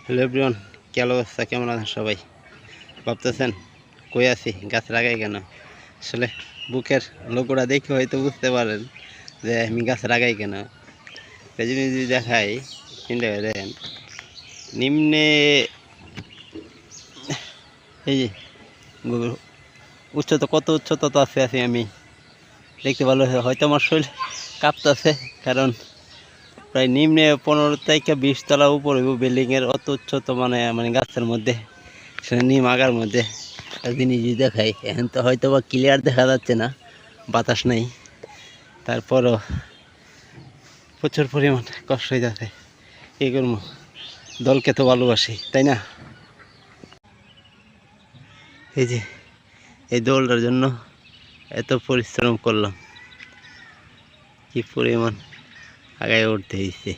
Hello everyone, কি অবস্থা? কেমন আছেন সবাই? ভাবতেছেন কই আছি, গাছ লাগাই কেন? আসলে বুকের লোগোটা দেখে হয়তো বুঝতে পারেন যে আমি গাছ লাগাই কেন। যদি দেখাই, চিন্তা করে দেখেন, নিম্নে এই যে উচ্চতা, কত উচ্চতা তো আছি আমি, দেখতে ভালো হয়তো আমার শরীর কাঁপতেছে, কারণ প্রায় নিম্নে 15 থেকে 20 তলা উপরে বিল্ডিংয়ের অত উচ্চতা, মানে গাছের মধ্যে, সেটা নিম আগার মধ্যে জিনিস দেখাই। এখন তো হয়তো বা ক্লিয়ার দেখা যাচ্ছে না, বাতাস নেই, তারপরও প্রচুর পরিমাণ কষ্ট হয়ে যাচ্ছে। কী করবো, দলকে তো ভালোবাসি, তাই না? এই যে এই দলটার জন্য এত পরিশ্রম করলাম, কি পরিমাণ আগায় উঠতে হয়েছে।